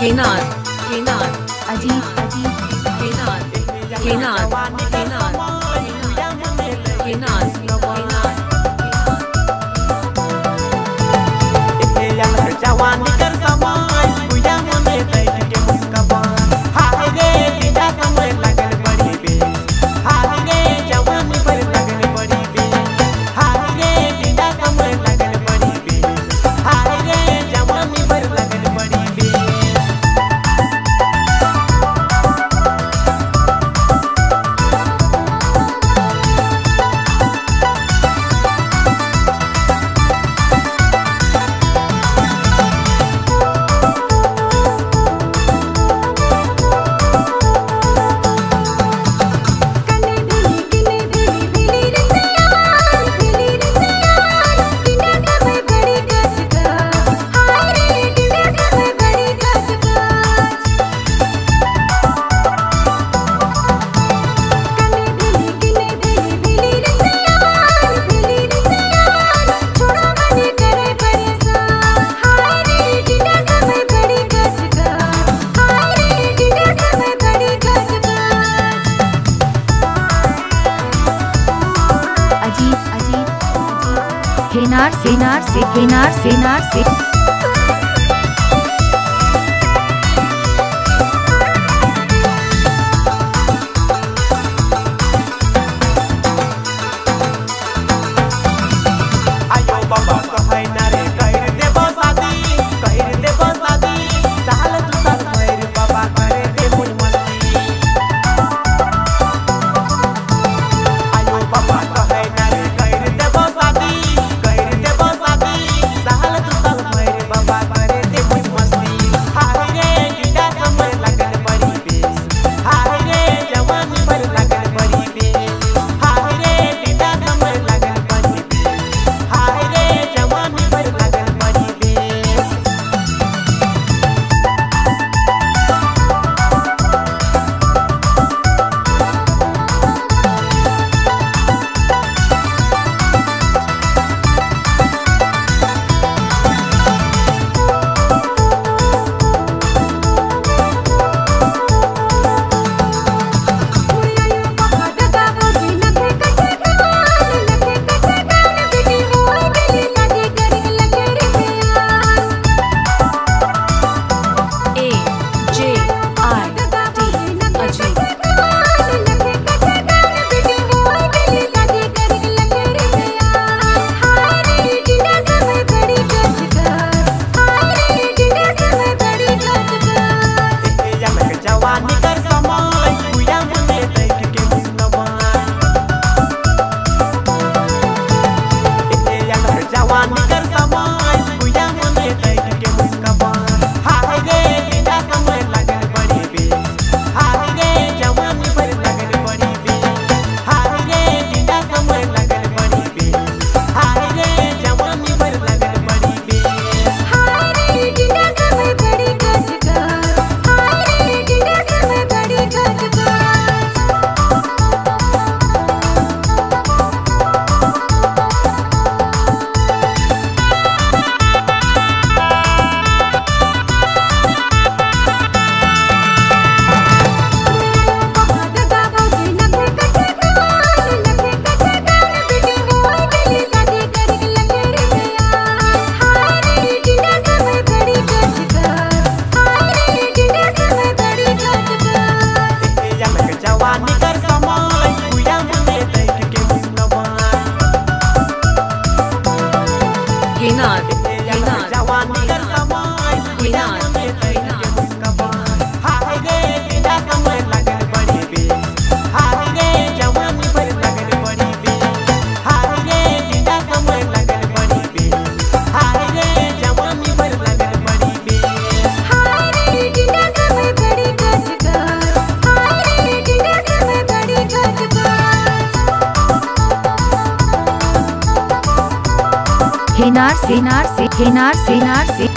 केनार केनार अजीत अजीत केनार केनार केनार केनार जवानी कर समाय बुया मने दैट के मुस्कान हाय रे बिना समय लगन बड़ी बे हाय रे जवानी पर लगन बड़ी बे हाय रे बिना समय लगन बड़ी बे हाय रे जवानी पर लगन बड़ी बे केनार केनार से आयो बाबा कहै ना रे कहर देबो शादी साल तू साल भैर बाबा करे दे मुझ मस्ती आयो बाबा कहै ना रे कहर देबो शादी साल तू साल भैर बाबा करे दे मुझ मस्ती हाय रे गिटा समय लगन बड़ी बे हाय रे जवानी भर लगन बड़ी बे हाय रे गिटा समय लगन बड़ी बे हाय रे जवानी भर लगन बड़ी बे जवानी कर समाय बुया मने दैट के मुस्कान जवानी कर समाय बुया मने दैट के मुस्कान हाय रे बिना समय लगन बड़ी बे हाय रे जवानी पर लगन बड़ी बे हाय रे बिना समय लगन बड़ी बे हाय रे जवानी पर लगन बड़ी बे जवानी कर समाय बुया मने दैट के मुस्कान केनार केनार जवानी कर समाय बुया मने दैट के मुस्कान हाय रे बिना समय लगन बड़ी बे हाय रे जवानी पर लगन बड़ी बे हाय रे बिना समय लगन बड़ी बे हाय रे जवानी पर लगन बड़ी बे केनार से